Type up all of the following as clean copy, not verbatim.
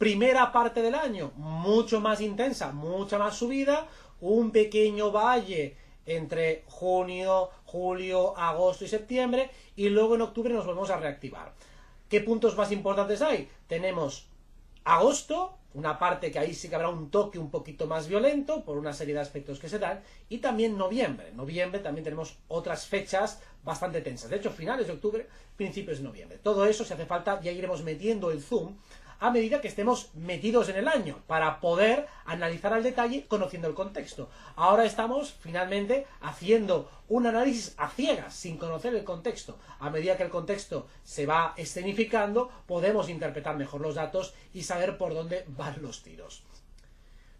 Primera parte del año, mucho más intensa, mucha más subida, un pequeño valle entre junio, julio, agosto y septiembre, y luego en octubre nos volvemos a reactivar. ¿Qué puntos más importantes hay? Tenemos agosto, una parte que ahí sí que habrá un toque un poquito más violento por una serie de aspectos que se dan, y también noviembre. Noviembre también tenemos otras fechas bastante tensas. De hecho, finales de octubre, principios de noviembre. Todo eso, si hace falta, ya iremos metiendo el zoom a medida que estemos metidos en el año, para poder analizar al detalle conociendo el contexto. Ahora estamos finalmente haciendo un análisis a ciegas, sin conocer el contexto. A medida que el contexto se va escenificando, podemos interpretar mejor los datos y saber por dónde van los tiros.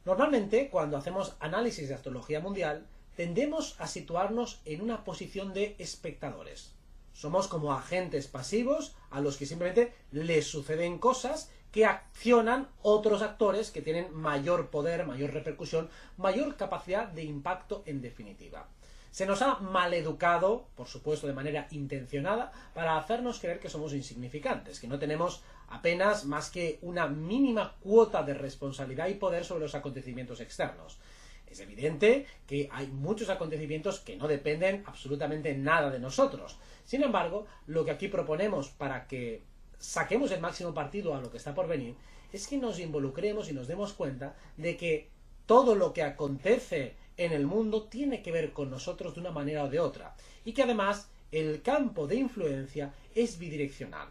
Normalmente, cuando hacemos análisis de astrología mundial, tendemos a situarnos en una posición de espectadores. Somos como agentes pasivos a los que simplemente les suceden cosas que accionan otros actores que tienen mayor poder, mayor repercusión, mayor capacidad de impacto en definitiva. Se nos ha maleducado, por supuesto de manera intencionada, para hacernos creer que somos insignificantes, que no tenemos apenas más que una mínima cuota de responsabilidad y poder sobre los acontecimientos externos. Es evidente que hay muchos acontecimientos que no dependen absolutamente nada de nosotros. Sin embargo, lo que aquí proponemos para que saquemos el máximo partido a lo que está por venir es que nos involucremos y nos demos cuenta de que todo lo que acontece en el mundo tiene que ver con nosotros de una manera o de otra, y que además el campo de influencia es bidireccional.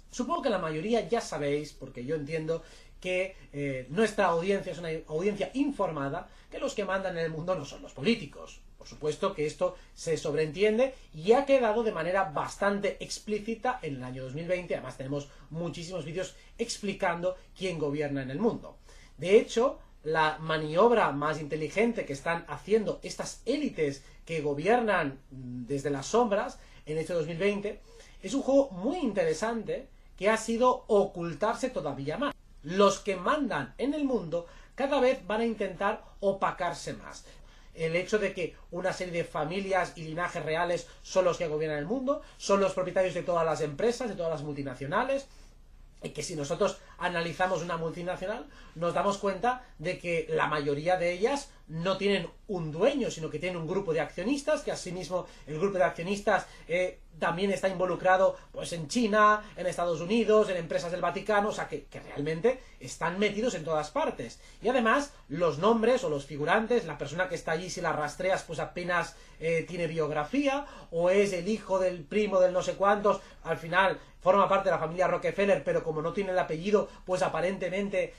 Supongo que la mayoría ya sabéis, porque yo entiendo que nuestra audiencia es una audiencia informada, que los que mandan en el mundo no son los políticos. Por supuesto que esto se sobreentiende y ha quedado de manera bastante explícita en el año 2020. Además tenemos muchísimos vídeos explicando quién gobierna en el mundo. De hecho, la maniobra más inteligente que están haciendo estas élites que gobiernan desde las sombras en este 2020 es un juego muy interesante que ha sido ocultarse todavía más. Los que mandan en el mundo cada vez van a intentar opacarse más. El hecho de que una serie de familias y linajes reales son los que gobiernan el mundo, son los propietarios de todas las empresas, de todas las multinacionales, y que si nosotros analizamos una multinacional, nos damos cuenta de que la mayoría de ellas no tienen un dueño, sino que tienen un grupo de accionistas, que asimismo el grupo de accionistas también está involucrado pues en China, en Estados Unidos, en empresas del Vaticano, o sea que realmente están metidos en todas partes. Y además, los nombres o los figurantes, la persona que está allí, si la rastreas, pues apenas tiene biografía, o es el hijo del primo del no sé cuántos, al final forma parte de la familia Rockefeller, pero como no tiene el apellido, pues aparentemente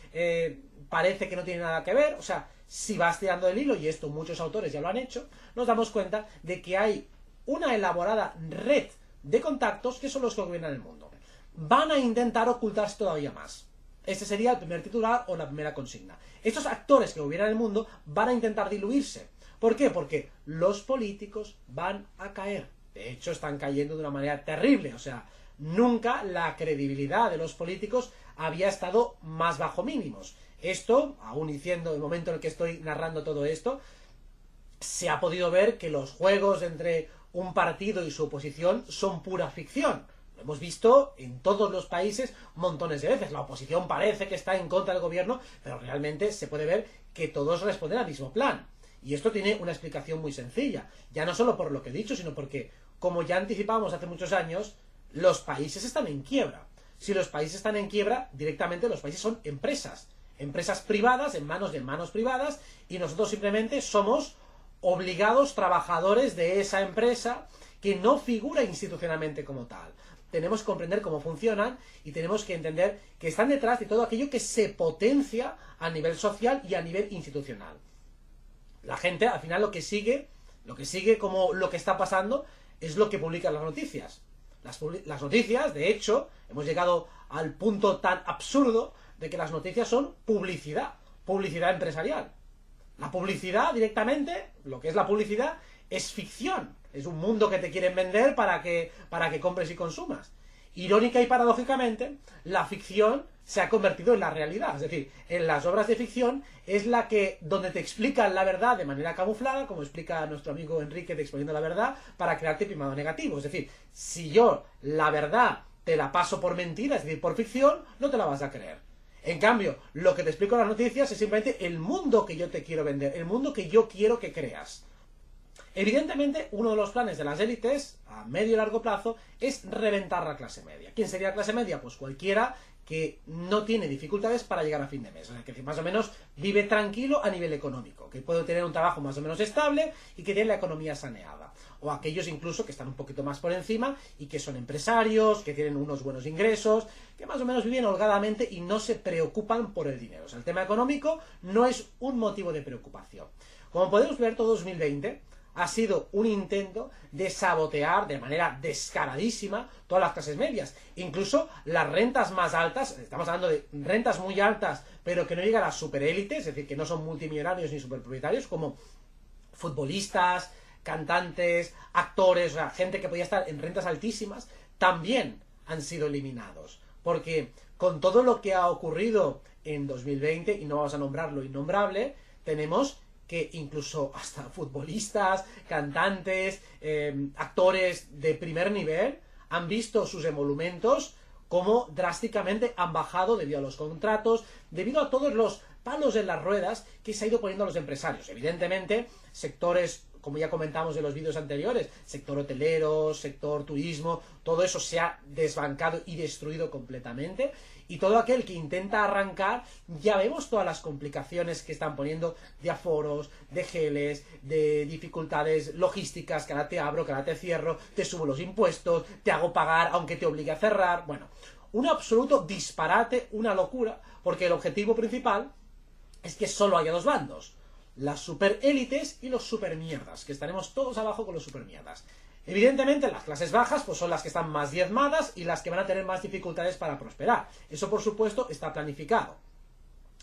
parece que no tiene nada que ver. O sea, si vas tirando el hilo, y esto muchos autores ya lo han hecho, nos damos cuenta de que hay una elaborada red de contactos que son los que gobiernan el mundo. Van a intentar ocultarse todavía más. Este sería el primer titular o la primera consigna. Estos actores que gobiernan el mundo van a intentar diluirse. ¿Por qué? Porque los políticos van a caer. De hecho, están cayendo de una manera terrible. O sea, nunca la credibilidad de los políticos había estado más bajo mínimos. Esto, aún diciendo el momento en el que estoy narrando todo esto, se ha podido ver que los juegos entre un partido y su oposición son pura ficción. Lo hemos visto en todos los países montones de veces. La oposición parece que está en contra del gobierno, pero realmente se puede ver que todos responden al mismo plan. Y esto tiene una explicación muy sencilla. Ya no solo por lo que he dicho, sino porque, como ya anticipábamos hace muchos años, los países están en quiebra. Si los países están en quiebra, directamente los países son empresas. Empresas privadas, en manos privadas, y nosotros simplemente somos obligados trabajadores de esa empresa que no figura institucionalmente como tal. Tenemos que comprender cómo funcionan y tenemos que entender que están detrás de todo aquello que se potencia a nivel social y a nivel institucional. La gente, al final, lo que sigue como lo que está pasando es lo que publican las noticias. Las noticias, de hecho, hemos llegado al punto tan absurdo de que las noticias son publicidad empresarial. La publicidad directamente, lo que es la publicidad, es ficción. Es un mundo que te quieren vender para que compres y consumas. Irónica y paradójicamente, la ficción se ha convertido en la realidad. Es decir, en las obras de ficción es donde te explican la verdad de manera camuflada, como explica nuestro amigo Enrique de Exponiendo la Verdad, para crearte primado negativo. Es decir, si yo la verdad te la paso por mentira, es decir, por ficción, no te la vas a creer. En cambio, lo que te explico en las noticias es simplemente el mundo que yo te quiero vender, el mundo que yo quiero que creas. Evidentemente, uno de los planes de las élites, a medio y largo plazo, es reventar la clase media. ¿Quién sería la clase media? Pues cualquiera que no tiene dificultades para llegar a fin de mes. O sea, que más o menos vive tranquilo a nivel económico, que puede tener un trabajo más o menos estable y que tiene la economía saneada. O aquellos incluso que están un poquito más por encima y que son empresarios, que tienen unos buenos ingresos, que más o menos viven holgadamente y no se preocupan por el dinero. O sea, el tema económico no es un motivo de preocupación. Como podemos ver, todo 2020 ha sido un intento de sabotear de manera descaradísima todas las clases medias. Incluso las rentas más altas, estamos hablando de rentas muy altas, pero que no llegan a las superélites, es decir, que no son multimillonarios ni superpropietarios, como futbolistas, cantantes, actores, o sea, gente que podía estar en rentas altísimas, también han sido eliminados. Porque con todo lo que ha ocurrido en 2020, y no vamos a nombrar lo innombrable, tenemos que incluso hasta futbolistas, cantantes, actores de primer nivel han visto sus emolumentos como drásticamente han bajado debido a los contratos, debido a todos los palos en las ruedas que se ha ido poniendo a los empresarios. Evidentemente, sectores, como ya comentamos en los vídeos anteriores, sector hotelero, sector turismo, todo eso se ha desbancado y destruido completamente. Y todo aquel que intenta arrancar, ya vemos todas las complicaciones que están poniendo de aforos, de geles, de dificultades logísticas, que ahora te abro, que ahora te cierro, te subo los impuestos, te hago pagar aunque te obligue a cerrar. Bueno, un absoluto disparate, una locura, porque el objetivo principal es que solo haya dos bandos: las superélites y los supermierdas, que estaremos todos abajo con los supermierdas. Evidentemente, las clases bajas pues son las que están más diezmadas y las que van a tener más dificultades para prosperar. Eso, por supuesto, está planificado.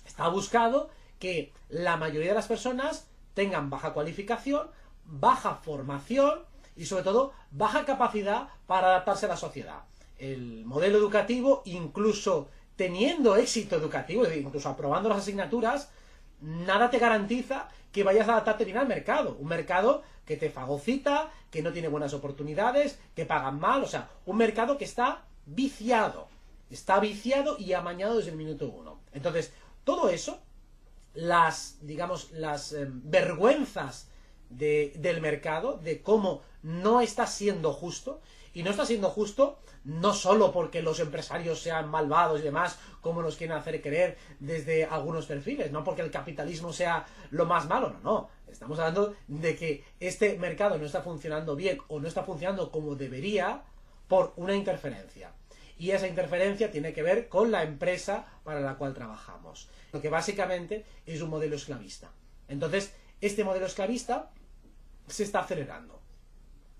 Está buscado que la mayoría de las personas tengan baja cualificación, baja formación y, sobre todo, baja capacidad para adaptarse a la sociedad. El modelo educativo, incluso teniendo éxito educativo, es decir, incluso aprobando las asignaturas, nada te garantiza que vayas a adaptarte bien al mercado. Un mercado que te fagocita, que no tiene buenas oportunidades, que pagan mal, o sea, un mercado que está viciado y amañado desde el minuto uno. Entonces, todo eso, las vergüenzas del mercado, de cómo no está siendo justo, y no está siendo justo no solo porque los empresarios sean malvados y demás, como nos quieren hacer creer desde algunos perfiles, no porque el capitalismo sea lo más malo, no. Estamos hablando de que este mercado no está funcionando bien o no está funcionando como debería por una interferencia. Y esa interferencia tiene que ver con la empresa para la cual trabajamos. Lo que básicamente es un modelo esclavista. Entonces, este modelo esclavista se está acelerando.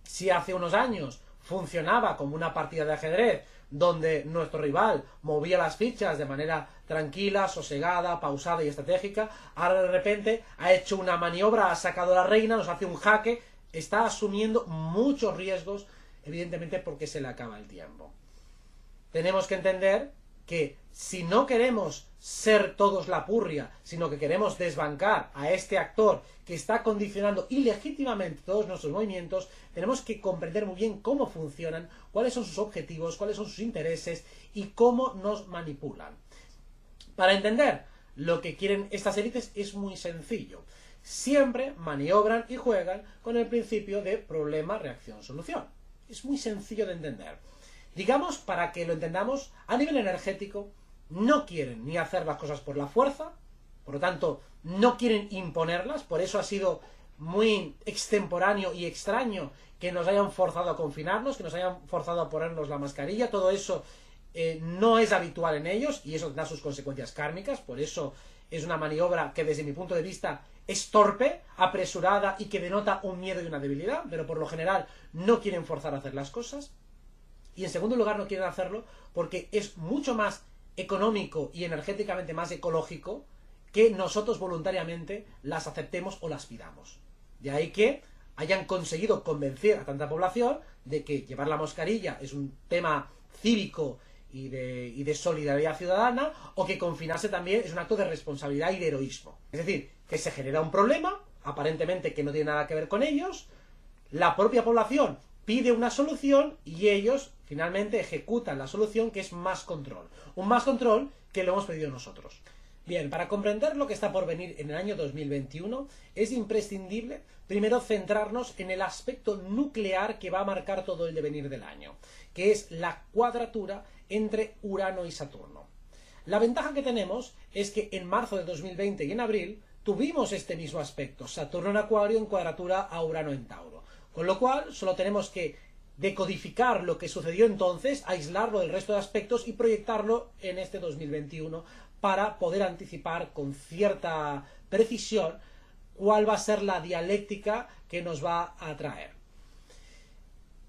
Si hace unos años funcionaba como una partida de ajedrez donde nuestro rival movía las fichas de manera tranquila, sosegada, pausada y estratégica, ahora de repente ha hecho una maniobra, ha sacado a la reina, nos hace un jaque, está asumiendo muchos riesgos, evidentemente porque se le acaba el tiempo. Tenemos que entender que si no queremos ser todos la purria, sino que queremos desbancar a este actor que está condicionando ilegítimamente todos nuestros movimientos, tenemos que comprender muy bien cómo funcionan, cuáles son sus objetivos, cuáles son sus intereses y cómo nos manipulan. Para entender lo que quieren estas élites es muy sencillo. Siempre maniobran y juegan con el principio de problema, reacción, solución. Es muy sencillo de entender. Digamos, para que lo entendamos, a nivel energético, no quieren ni hacer las cosas por la fuerza, por lo tanto, no quieren imponerlas, por eso ha sido muy extemporáneo y extraño que nos hayan forzado a confinarnos, que nos hayan forzado a ponernos la mascarilla, todo eso no es habitual en ellos y eso da sus consecuencias kármicas, por eso es una maniobra que desde mi punto de vista es torpe, apresurada y que denota un miedo y una debilidad, pero por lo general no quieren forzar a hacer las cosas. Y en segundo lugar no quieren hacerlo porque es mucho más económico y energéticamente más ecológico que nosotros voluntariamente las aceptemos o las pidamos. De ahí que hayan conseguido convencer a tanta población de que llevar la mascarilla es un tema cívico y de solidaridad ciudadana, o que confinarse también es un acto de responsabilidad y de heroísmo. Es decir, que se genera un problema, aparentemente que no tiene nada que ver con ellos, la propia población pide una solución y ellos finalmente ejecutan la solución, que es más control. Un más control que lo hemos pedido nosotros. Bien, para comprender lo que está por venir en el año 2021, es imprescindible primero centrarnos en el aspecto nuclear que va a marcar todo el devenir del año, que es la cuadratura entre Urano y Saturno. La ventaja que tenemos es que en marzo de 2020 y en abril tuvimos este mismo aspecto, Saturno en Acuario en cuadratura a Urano en Tauro, con lo cual solo tenemos que decodificar lo que sucedió entonces, aislarlo del resto de aspectos y proyectarlo en este 2021 para poder anticipar con cierta precisión cuál va a ser la dialéctica que nos va a traer.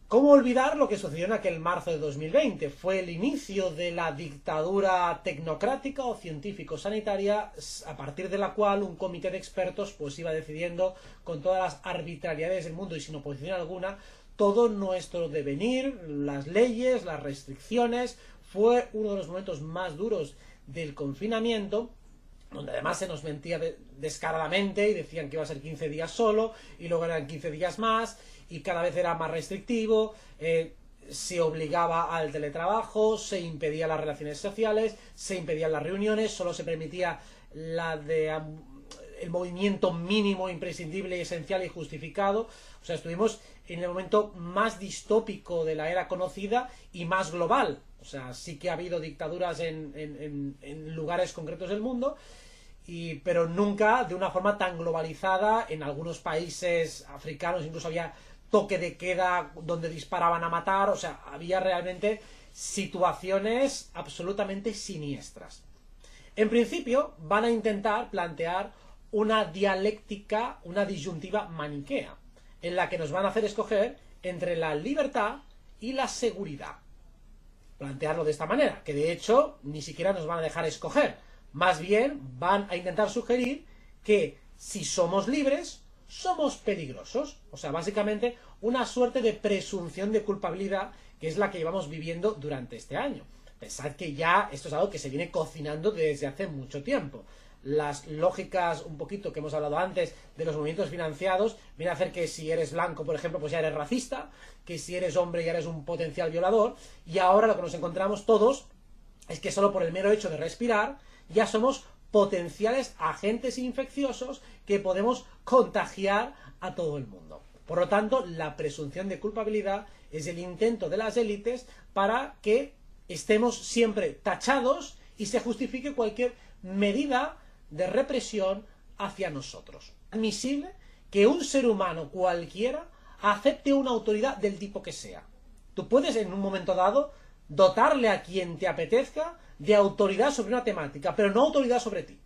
¿Cómo olvidar lo que sucedió en aquel marzo de 2020? Fue el inicio de la dictadura tecnocrática o científico-sanitaria, a partir de la cual un comité de expertos pues iba decidiendo con todas las arbitrariedades del mundo y sin oposición alguna todo nuestro devenir, las leyes, las restricciones. Fue uno de los momentos más duros del confinamiento, donde además se nos mentía descaradamente y decían que iba a ser 15 días solo y luego eran 15 días más y cada vez era más restrictivo, se obligaba al teletrabajo, se impedía las relaciones sociales, se impedían las reuniones, solo se permitía el movimiento mínimo, imprescindible, esencial y justificado. O sea, estuvimos en el momento más distópico de la era conocida y más global. O sea, sí que ha habido dictaduras en lugares concretos del mundo, pero nunca de una forma tan globalizada. En algunos países africanos incluso había toque de queda donde disparaban a matar. O sea, había realmente situaciones absolutamente siniestras. En principio van a intentar plantear una dialéctica, una disyuntiva maniquea, en la que nos van a hacer escoger entre la libertad y la seguridad. Plantearlo de esta manera, que de hecho ni siquiera nos van a dejar escoger, más bien van a intentar sugerir que si somos libres, somos peligrosos. O sea, básicamente una suerte de presunción de culpabilidad, que es la que llevamos viviendo durante este año. Pensad que ya esto es algo que se viene cocinando desde hace mucho tiempo. Las lógicas un poquito que hemos hablado antes de los movimientos financiados viene a hacer que si eres blanco, por ejemplo, pues ya eres racista, que si eres hombre ya eres un potencial violador, y ahora lo que nos encontramos todos es que solo por el mero hecho de respirar ya somos potenciales agentes infecciosos que podemos contagiar a todo el mundo. Por lo tanto, la presunción de culpabilidad es el intento de las élites para que estemos siempre tachados y se justifique cualquier medida de represión hacia nosotros. Es admisible que un ser humano cualquiera acepte una autoridad del tipo que sea. Tú puedes en un momento dado dotarle a quien te apetezca de autoridad sobre una temática, pero no autoridad sobre ti.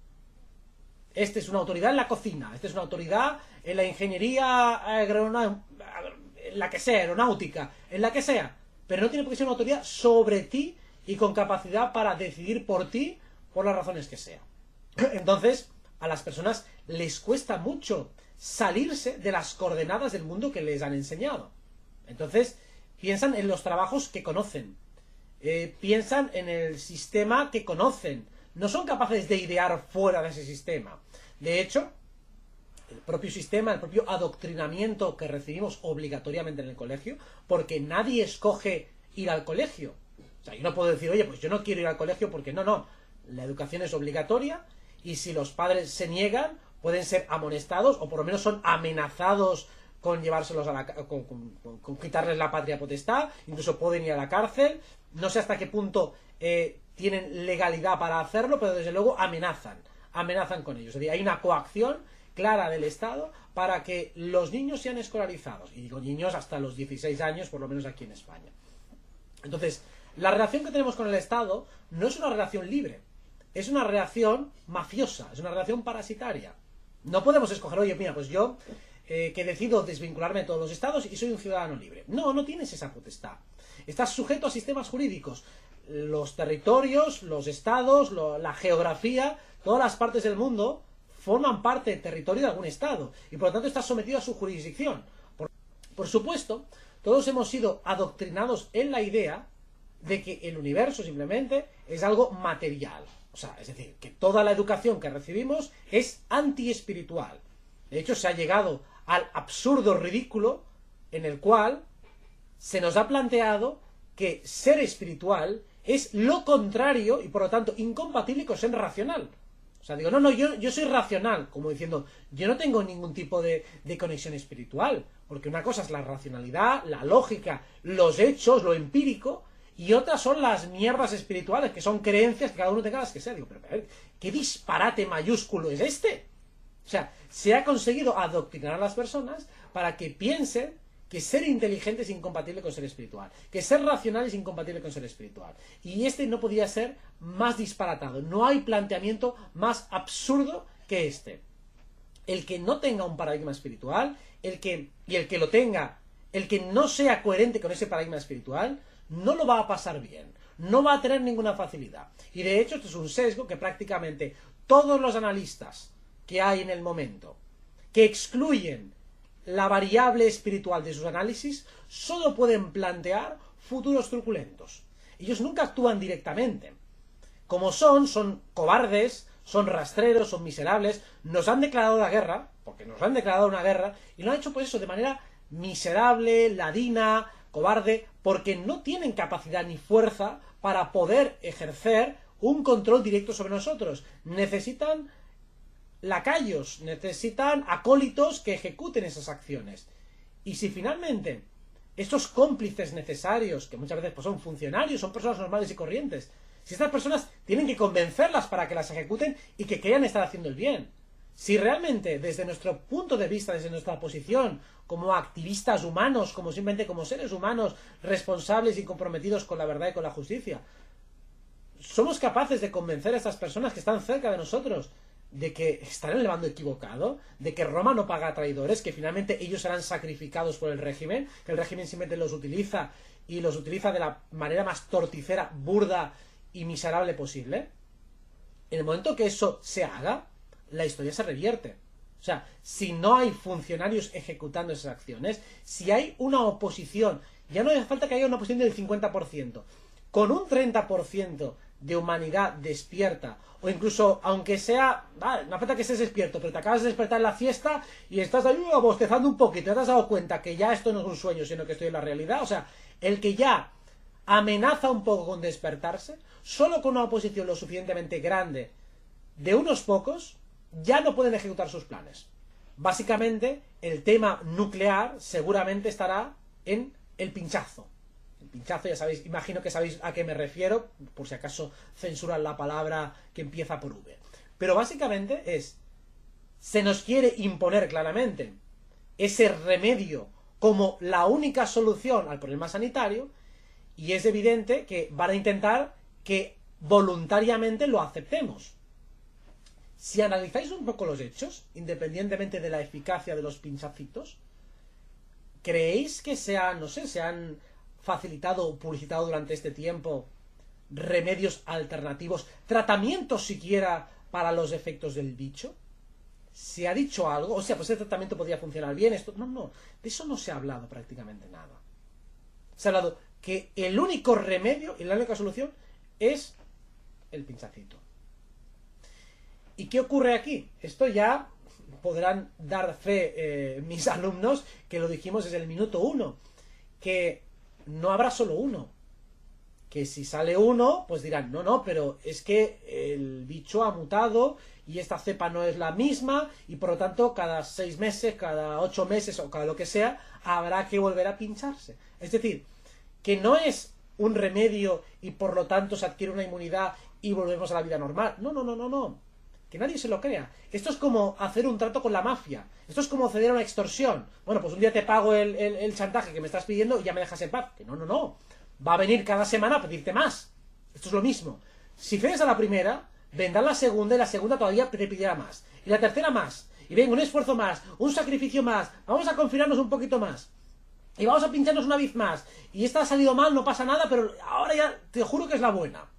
Esta es una autoridad en la cocina, esta es una autoridad en la ingeniería, en la que sea, aeronáutica, en la que sea, pero no tiene por qué ser una autoridad sobre ti y con capacidad para decidir por ti por las razones que sea. Entonces, a las personas les cuesta mucho salirse de las coordenadas del mundo que les han enseñado. Entonces, piensan en los trabajos que conocen, piensan en el sistema que conocen, no son capaces de idear fuera de ese sistema. De hecho, el propio sistema, el propio adoctrinamiento que recibimos obligatoriamente en el colegio, porque nadie escoge ir al colegio. O sea, yo no puedo decir, oye, pues yo no quiero ir al colegio porque no. La educación es obligatoria y si los padres se niegan, pueden ser amonestados o por lo menos son amenazados con llevárselos con quitarles la patria potestad, incluso pueden ir a la cárcel. No sé hasta qué punto tienen legalidad para hacerlo, pero desde luego amenazan con ellos. Es decir, hay una coacción clara del Estado para que los niños sean escolarizados. Y digo niños hasta los 16 años, por lo menos aquí en España. Entonces, la relación que tenemos con el Estado no es una relación libre, es una relación mafiosa, es una relación parasitaria. No podemos escoger, oye, mira, pues yo que decido desvincularme de todos los estados y soy un ciudadano libre. No tienes esa potestad. Estás sujeto a sistemas jurídicos. Los territorios, los estados, la geografía, todas las partes del mundo forman parte del territorio de algún estado y por lo tanto estás sometido a su jurisdicción. Por supuesto, todos hemos sido adoctrinados en la idea de que el universo simplemente es algo material. O sea, es decir, que toda la educación que recibimos es antiespiritual. De hecho, se ha llegado al absurdo ridículo en el cual se nos ha planteado que ser espiritual es lo contrario y por lo tanto incompatible con ser racional. O sea, digo, no, yo soy racional, como diciendo, yo no tengo ningún tipo de conexión espiritual, porque una cosa es la racionalidad, la lógica, los hechos, lo empírico, y otras son las mierdas espirituales, que son creencias que cada uno tenga las que sea. Digo, pero a ver, ¿qué disparate mayúsculo es este? O sea, se ha conseguido adoctrinar a las personas para que piensen que ser inteligente es incompatible con ser espiritual, que ser racional es incompatible con ser espiritual. Y este no podía ser más disparatado. No hay planteamiento más absurdo que este. El que no tenga un paradigma espiritual, el que lo tenga, el que no sea coherente con ese paradigma espiritual, no lo va a pasar bien, no va a tener ninguna facilidad. Y de hecho esto es un sesgo que prácticamente todos los analistas que hay en el momento, que excluyen la variable espiritual de sus análisis, solo pueden plantear futuros truculentos. Ellos nunca actúan directamente. Como son cobardes, son rastreros, son miserables, nos han declarado la guerra, porque nos han declarado una guerra, y lo han hecho pues eso, de manera miserable, ladina, cobarde, porque no tienen capacidad ni fuerza para poder ejercer un control directo sobre nosotros. Necesitan lacayos, necesitan acólitos que ejecuten esas acciones. Y si finalmente estos cómplices necesarios, que muchas veces pues, son funcionarios, son personas normales y corrientes, si estas personas tienen que convencerlas para que las ejecuten y que crean estar haciendo el bien, si realmente desde nuestro punto de vista, desde nuestra posición como activistas humanos, como simplemente como seres humanos responsables y comprometidos con la verdad y con la justicia, somos capaces de convencer a estas personas que están cerca de nosotros de que están en el bando equivocado, de que Roma no paga a traidores, que finalmente ellos serán sacrificados por el régimen, que el régimen simplemente los utiliza y los utiliza de la manera más torticera, burda y miserable posible. En el momento que eso se haga, la historia se revierte. O sea, si no hay funcionarios ejecutando esas acciones, si hay una oposición, ya no hace falta que haya una oposición del 50%, con un 30% de humanidad despierta, o incluso, aunque sea, vale, no hace falta que estés despierto, pero te acabas de despertar en la fiesta y estás ahí bostezando un poquito, te has dado cuenta que ya esto no es un sueño, sino que estoy en la realidad. O sea, el que ya amenaza un poco con despertarse, solo con una oposición lo suficientemente grande de unos pocos, ya no pueden ejecutar sus planes. Básicamente, el tema nuclear seguramente estará en el pinchazo. El pinchazo, ya sabéis, imagino que sabéis a qué me refiero, por si acaso censuran la palabra que empieza por V. Pero básicamente se nos quiere imponer claramente ese remedio como la única solución al problema sanitario, y es evidente que van a intentar que voluntariamente lo aceptemos. Si analizáis un poco los hechos, independientemente de la eficacia de los pinchacitos, ¿creéis que se han facilitado o publicitado durante este tiempo remedios alternativos, tratamientos siquiera para los efectos del bicho? ¿Se ha dicho algo? O sea, pues ese tratamiento podría funcionar bien, esto... No, de eso no se ha hablado prácticamente nada. Se ha hablado que el único remedio y la única solución es el pinchacito. ¿Y qué ocurre aquí? Esto ya podrán dar fe mis alumnos, que lo dijimos desde el minuto 1, que no habrá solo uno. Que si sale uno, pues dirán, no, pero es que el bicho ha mutado y esta cepa no es la misma y por lo tanto cada 6 meses, cada 8 meses o cada lo que sea, habrá que volver a pincharse. Es decir, que no es un remedio y por lo tanto se adquiere una inmunidad y volvemos a la vida normal. No. Que nadie se lo crea. Esto es como hacer un trato con la mafia. Esto es como ceder a una extorsión. Bueno, pues un día te pago el chantaje que me estás pidiendo y ya me dejas en paz. Que no. Va a venir cada semana a pedirte más. Esto es lo mismo. Si cedes a la primera, vendrá la segunda y la segunda todavía te pedirá más. Y la tercera más. Y venga, un esfuerzo más, un sacrificio más. Vamos a confinarnos un poquito más. Y vamos a pincharnos una vez más. Y esta ha salido mal, no pasa nada, pero ahora ya te juro que es la buena.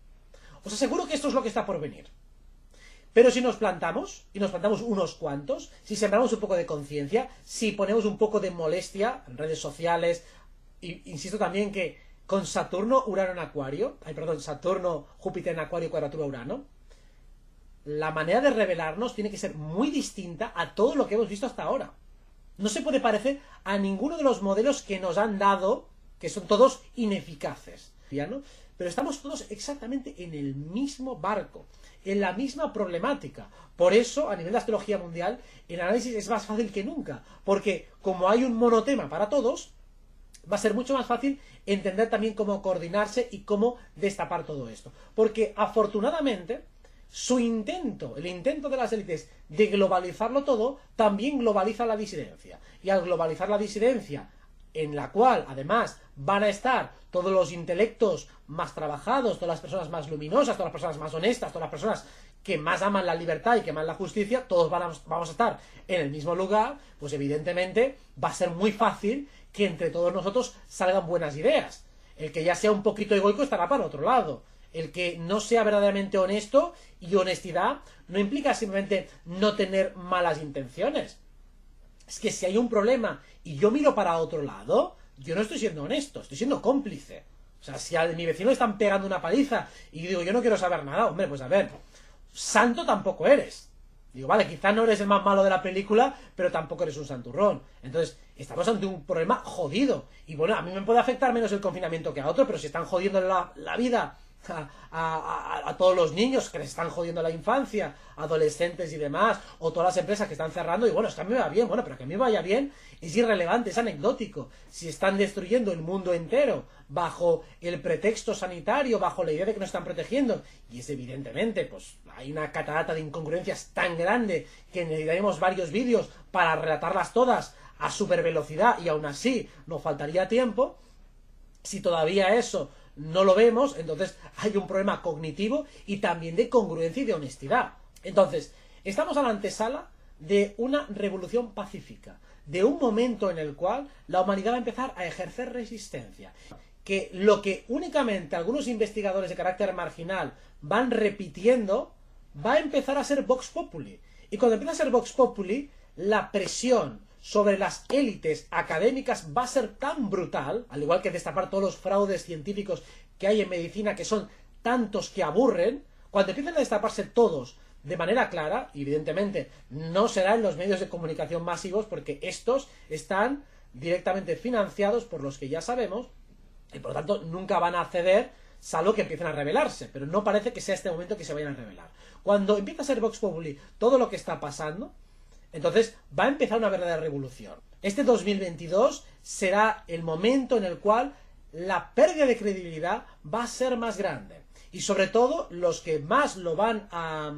Os aseguro que esto es lo que está por venir. Pero si nos plantamos, y nos plantamos unos cuantos, si sembramos un poco de conciencia, si ponemos un poco de molestia en redes sociales, y insisto también que con Saturno, Urano en Acuario, Saturno, Júpiter en Acuario, cuadratura Urano, la manera de revelarnos tiene que ser muy distinta a todo lo que hemos visto hasta ahora. No se puede parecer a ninguno de los modelos que nos han dado, que son todos ineficaces, ¿no? Pero estamos todos exactamente en el mismo barco, en la misma problemática. Por eso, a nivel de astrología mundial, el análisis es más fácil que nunca, porque como hay un monotema para todos, va a ser mucho más fácil entender también cómo coordinarse y cómo destapar todo esto. Porque, afortunadamente, el intento de las élites de globalizarlo todo, también globaliza la disidencia. Y al globalizar la disidencia, en la cual, además, van a estar todos los intelectos más trabajados, todas las personas más luminosas, todas las personas más honestas, todas las personas que más aman la libertad y que aman la justicia, todos vamos a estar en el mismo lugar, pues evidentemente va a ser muy fácil que entre todos nosotros salgan buenas ideas. El que ya sea un poquito egoico estará para otro lado. El que no sea verdaderamente honesto, y honestidad no implica simplemente no tener malas intenciones. Es que si hay un problema y yo miro para otro lado, yo no estoy siendo honesto, estoy siendo cómplice. O sea, si a mi vecino le están pegando una paliza y digo, yo no quiero saber nada, hombre, pues a ver, santo tampoco eres. Digo, vale, quizá no eres el más malo de la película, pero tampoco eres un santurrón. Entonces, estamos ante un problema jodido. Y bueno, a mí me puede afectar menos el confinamiento que a otro, pero si están jodiendo la vida a todos los niños, que les están jodiendo la infancia, adolescentes y demás, o todas las empresas que están cerrando, y bueno, es que a mí me va bien, bueno, pero que a mí me vaya bien es irrelevante, es anecdótico. Si están destruyendo el mundo entero bajo el pretexto sanitario, bajo la idea de que nos están protegiendo, y es evidentemente, pues hay una catarata de incongruencias tan grande que necesitaremos varios vídeos para relatarlas todas a super velocidad, y aún así nos faltaría tiempo. Si todavía eso no lo vemos, entonces hay un problema cognitivo y también de congruencia y de honestidad. Entonces, estamos a la antesala de una revolución pacífica, de un momento en el cual la humanidad va a empezar a ejercer resistencia. Que lo que únicamente algunos investigadores de carácter marginal van repitiendo, va a empezar a ser Vox Populi. Y cuando empieza a ser Vox Populi, la presión sobre las élites académicas va a ser tan brutal, al igual que destapar todos los fraudes científicos que hay en medicina, que son tantos que aburren. Cuando empiecen a destaparse todos de manera clara, evidentemente no será en los medios de comunicación masivos, porque estos están directamente financiados por los que ya sabemos, y por lo tanto nunca van a ceder, salvo que empiecen a rebelarse, pero no parece que sea este momento que se vayan a rebelar. Cuando empieza a ser Vox Populi todo lo que está pasando, entonces va a empezar una verdadera revolución. Este 2022 será el momento en el cual la pérdida de credibilidad va a ser más grande. Y sobre todo, los que más lo van a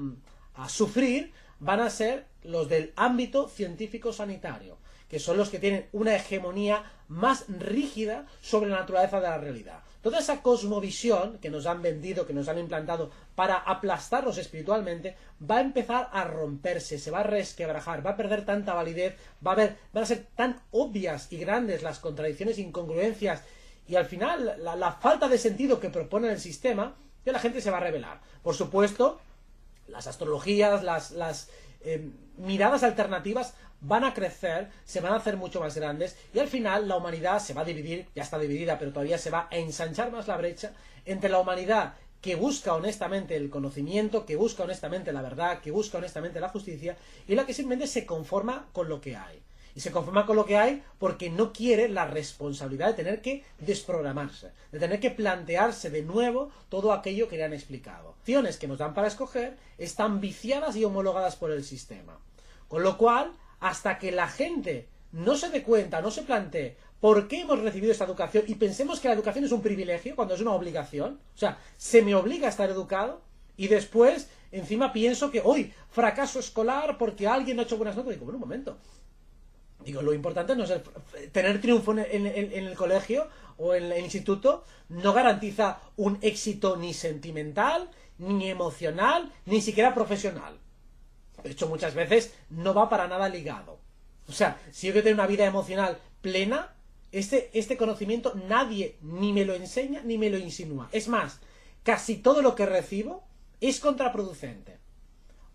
sufrir van a ser los del ámbito científico-sanitario, que son los que tienen una hegemonía más rígida sobre la naturaleza de la realidad. Toda esa cosmovisión que nos han vendido, que nos han implantado para aplastarnos espiritualmente, va a empezar a romperse, se va a resquebrajar, va a perder tanta validez, van a ser tan obvias y grandes las contradicciones, incongruencias y al final la falta de sentido que propone el sistema, que la gente se va a rebelar. Por supuesto, las astrologías, las miradas alternativas van a crecer, se van a hacer mucho más grandes y al final la humanidad se va a dividir, ya está dividida, pero todavía se va a ensanchar más la brecha entre la humanidad que busca honestamente el conocimiento, que busca honestamente la verdad, que busca honestamente la justicia, y la que simplemente se conforma con lo que hay. Y se conforma con lo que hay porque no quiere la responsabilidad de tener que desprogramarse, de tener que plantearse de nuevo todo aquello que le han explicado. Opciones que nos dan para escoger están viciadas y homologadas por el sistema. Con lo cual, hasta que la gente no se dé cuenta, no se plantee por qué hemos recibido esta educación y pensemos que la educación es un privilegio cuando es una obligación, o sea, se me obliga a estar educado y después encima pienso que hoy fracaso escolar porque alguien no ha hecho buenas notas. Digo, bueno, un momento. Digo, lo importante no es tener triunfo en el colegio o en el instituto, no garantiza un éxito ni sentimental, ni emocional, ni siquiera profesional. De hecho, muchas veces no va para nada ligado. O sea, si yo quiero tener una vida emocional plena, este conocimiento nadie ni me lo enseña ni me lo insinúa. Es más, casi todo lo que recibo es contraproducente.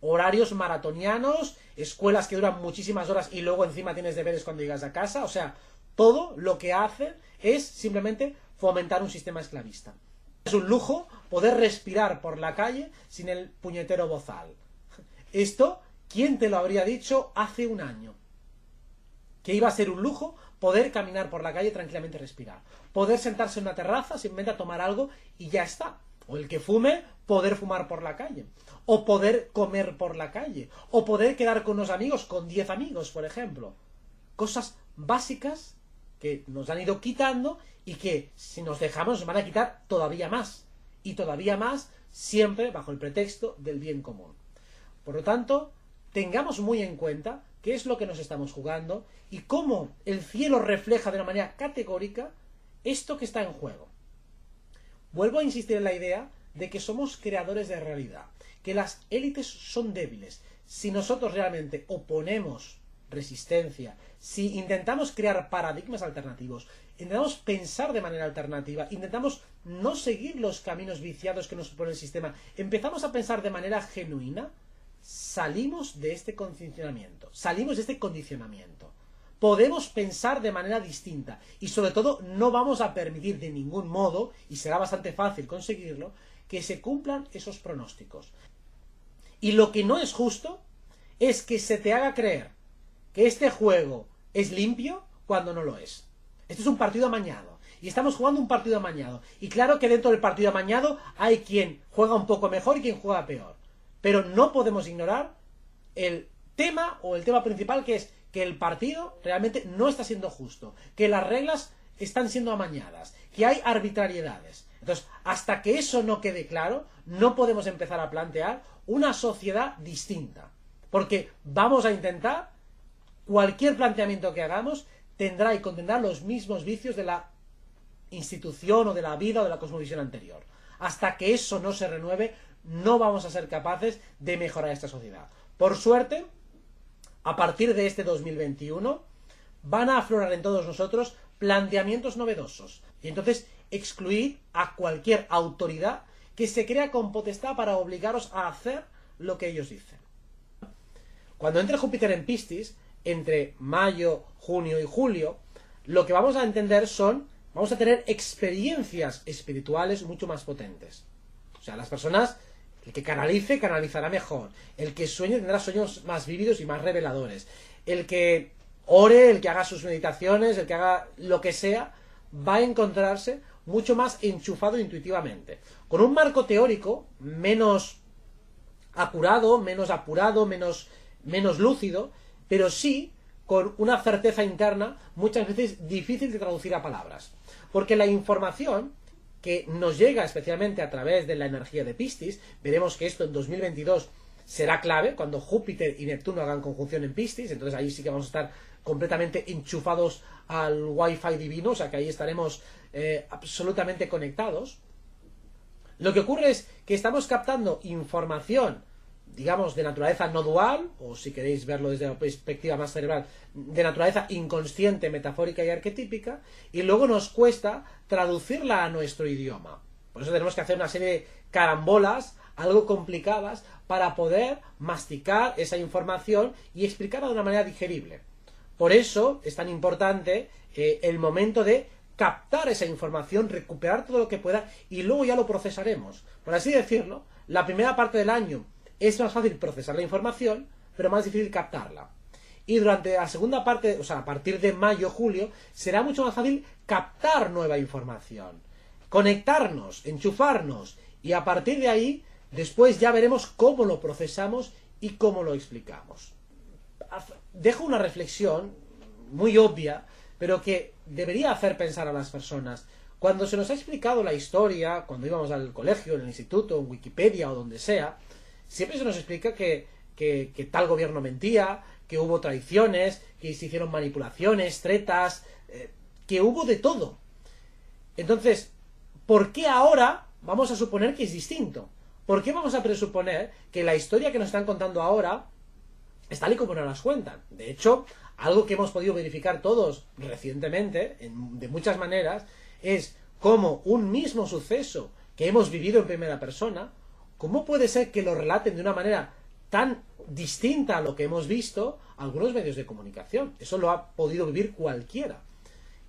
Horarios maratonianos, escuelas que duran muchísimas horas y luego encima tienes deberes cuando llegas a casa. O sea, todo lo que hacen es simplemente fomentar un sistema esclavista. Es un lujo poder respirar por la calle sin el puñetero bozal. Esto, ¿quién te lo habría dicho hace un año? Que iba a ser un lujo poder caminar por la calle tranquilamente y respirar. Poder sentarse en una terraza, simplemente a tomar algo y ya está. O el que fume, poder fumar por la calle. O poder comer por la calle. O poder quedar con unos amigos, con 10 amigos, por ejemplo. Cosas básicas que nos han ido quitando y que si nos dejamos nos van a quitar todavía más. Y todavía más, siempre bajo el pretexto del bien común. Por lo tanto, tengamos muy en cuenta qué es lo que nos estamos jugando y cómo el cielo refleja de una manera categórica esto que está en juego. Vuelvo a insistir en la idea de que somos creadores de realidad, que las élites son débiles. Si nosotros realmente oponemos resistencia, si intentamos crear paradigmas alternativos, intentamos pensar de manera alternativa, intentamos no seguir los caminos viciados que nos supone el sistema, empezamos a pensar de manera genuina, salimos de este condicionamiento, podemos pensar de manera distinta y sobre todo no vamos a permitir de ningún modo, y será bastante fácil conseguirlo, que se cumplan esos pronósticos. Y lo que no es justo es que se te haga creer que este juego es limpio cuando no lo es. Este es un partido amañado y estamos jugando un partido amañado, y claro que dentro del partido amañado hay quien juega un poco mejor y quien juega peor. Pero no podemos ignorar el tema o el tema principal, que es que el partido realmente no está siendo justo, que las reglas están siendo amañadas, que hay arbitrariedades. Entonces, hasta que eso no quede claro, no podemos empezar a plantear una sociedad distinta. Porque vamos a intentar, cualquier planteamiento que hagamos tendrá y contendrá los mismos vicios de la institución o de la vida o de la cosmovisión anterior. Hasta que eso no se renueve, no vamos a ser capaces de mejorar esta sociedad. Por suerte, a partir de este 2021, van a aflorar en todos nosotros planteamientos novedosos. Y entonces excluir a cualquier autoridad que se crea con potestad para obligaros a hacer lo que ellos dicen. Cuando entre Júpiter en Piscis, entre mayo, junio y julio, lo que vamos a entender vamos a tener experiencias espirituales mucho más potentes. O sea, las personas, el que canalice, canalizará mejor. El que sueñe tendrá sueños más vívidos y más reveladores. El que ore, el que haga sus meditaciones, el que haga lo que sea, va a encontrarse mucho más enchufado intuitivamente. Con un marco teórico menos acurado, menos apurado, menos lúcido, pero sí con una certeza interna muchas veces difícil de traducir a palabras. Porque la información que nos llega especialmente a través de la energía de Piscis, veremos que esto en 2022 será clave, cuando Júpiter y Neptuno hagan conjunción en Piscis, entonces ahí sí que vamos a estar completamente enchufados al Wi-Fi divino, o sea que ahí estaremos absolutamente conectados. Lo que ocurre es que estamos captando información, digamos, de naturaleza no dual, o si queréis verlo desde la perspectiva más cerebral, de naturaleza inconsciente, metafórica y arquetípica, y luego nos cuesta traducirla a nuestro idioma. Por eso tenemos que hacer una serie de carambolas, algo complicadas, para poder masticar esa información y explicarla de una manera digerible. Por eso es tan importante el momento de captar esa información, recuperar todo lo que pueda, y luego ya lo procesaremos. Por así decirlo, la primera parte del año es más fácil procesar la información, pero más difícil captarla. Y durante la segunda parte, o sea, a partir de mayo-julio, será mucho más fácil captar nueva información, conectarnos, enchufarnos, y a partir de ahí, después ya veremos cómo lo procesamos y cómo lo explicamos. Dejo una reflexión muy obvia, pero que debería hacer pensar a las personas. Cuando se nos ha explicado la historia, cuando íbamos al colegio, en el instituto, en Wikipedia o donde sea, siempre se nos explica que tal gobierno mentía, que hubo traiciones, que se hicieron manipulaciones, tretas, que hubo de todo. Entonces, ¿por qué ahora vamos a suponer que es distinto? ¿Por qué vamos a presuponer que la historia que nos están contando ahora es tal y como nos las cuentan? De hecho, algo que hemos podido verificar todos recientemente, de muchas maneras, es cómo un mismo suceso que hemos vivido en primera persona, ¿cómo puede ser que lo relaten de una manera tan distinta a lo que hemos visto algunos medios de comunicación? Eso lo ha podido vivir cualquiera.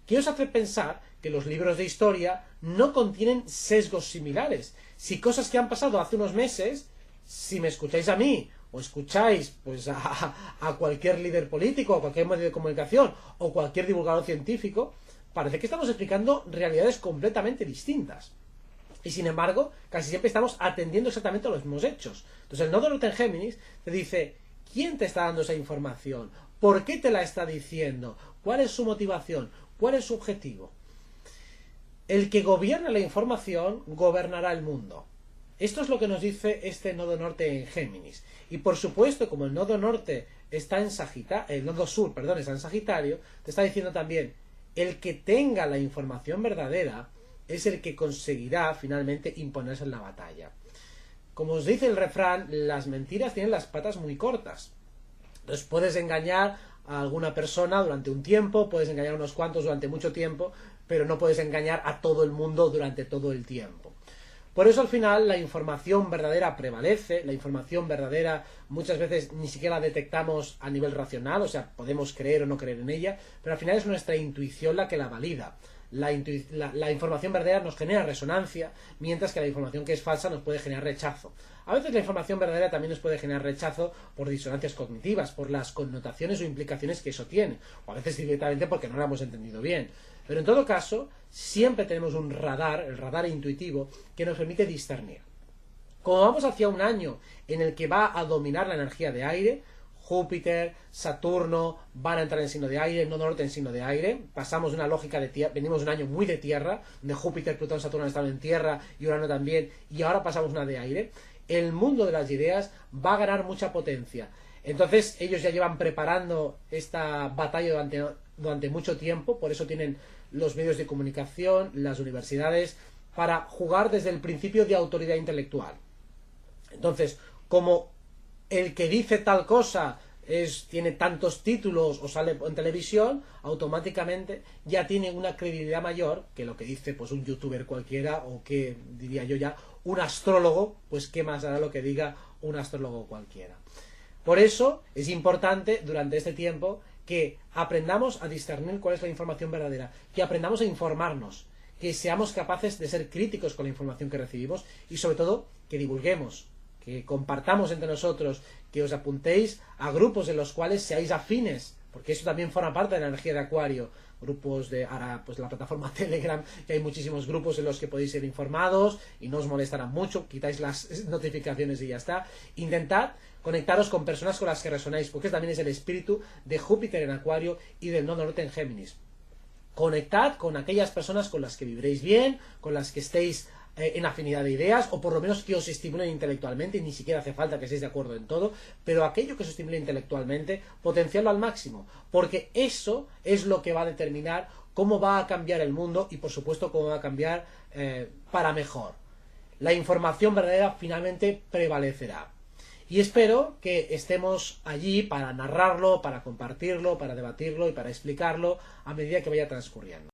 ¿Qué os hace pensar que los libros de historia no contienen sesgos similares? Si cosas que han pasado hace unos meses, si me escucháis a mí o escucháis pues a cualquier líder político, a cualquier medio de comunicación o cualquier divulgador científico, parece que estamos explicando realidades completamente distintas. Y sin embargo, casi siempre estamos atendiendo exactamente a los mismos hechos. Entonces el nodo norte en Géminis te dice, ¿quién te está dando esa información? ¿Por qué te la está diciendo? ¿Cuál es su motivación? ¿Cuál es su objetivo? El que gobierna la información gobernará el mundo. Esto es lo que nos dice este nodo norte en Géminis. Y por supuesto, como el nodo norte está en Sagitario, el nodo sur, perdón, está en Sagitario, te está diciendo también, el que tenga la información verdadera es el que conseguirá finalmente imponerse en la batalla. Como os dice el refrán, las mentiras tienen las patas muy cortas. Entonces puedes engañar a alguna persona durante un tiempo, puedes engañar a unos cuantos durante mucho tiempo, pero no puedes engañar a todo el mundo durante todo el tiempo. Por eso al final la información verdadera prevalece, la información verdadera muchas veces ni siquiera la detectamos a nivel racional, o sea, podemos creer o no creer en ella, pero al final es nuestra intuición la que la valida. La información verdadera nos genera resonancia, mientras que la información que es falsa nos puede generar rechazo. A veces la información verdadera también nos puede generar rechazo por disonancias cognitivas, por las connotaciones o implicaciones que eso tiene, o a veces directamente porque no la hemos entendido bien. Pero en todo caso, siempre tenemos un radar, el radar intuitivo, que nos permite discernir. Como vamos hacia un año en el que va a dominar la energía de aire, Júpiter, Saturno van a entrar en signo de aire, el nodo norte en signo de aire, pasamos de una lógica de tierra, venimos de un año muy de tierra, donde Júpiter, Plutón, Saturno han estado en tierra y Urano también, y ahora pasamos una de aire. El mundo de las ideas va a ganar mucha potencia. Entonces ellos ya llevan preparando esta batalla durante mucho tiempo, por eso tienen los medios de comunicación, las universidades, para jugar desde el principio de autoridad intelectual. Entonces, como el que dice tal cosa tiene tantos títulos o sale en televisión, automáticamente ya tiene una credibilidad mayor que lo que dice pues un youtuber cualquiera, o que diría yo ya un astrólogo, pues qué más hará lo que diga un astrólogo cualquiera. Por eso es importante durante este tiempo que aprendamos a discernir cuál es la información verdadera, que aprendamos a informarnos, que seamos capaces de ser críticos con la información que recibimos y sobre todo que divulguemos, que compartamos entre nosotros, que os apuntéis a grupos en los cuales seáis afines, porque eso también forma parte de la energía de Acuario. Grupos de, ahora pues la plataforma Telegram, que hay muchísimos grupos en los que podéis ser informados y no os molestará mucho, quitáis las notificaciones y ya está. Intentad conectaros con personas con las que resonáis, porque también es el espíritu de Júpiter en Acuario y del nodo norte en Géminis. Conectad con aquellas personas con las que vibréis bien, con las que estéis en afinidad de ideas, o por lo menos que os estimulen intelectualmente, y ni siquiera hace falta que estéis de acuerdo en todo, pero aquello que os estimule intelectualmente, potenciarlo al máximo, porque eso es lo que va a determinar cómo va a cambiar el mundo y por supuesto cómo va a cambiar para mejor. La información verdadera finalmente prevalecerá. Y espero que estemos allí para narrarlo, para compartirlo, para debatirlo y para explicarlo a medida que vaya transcurriendo.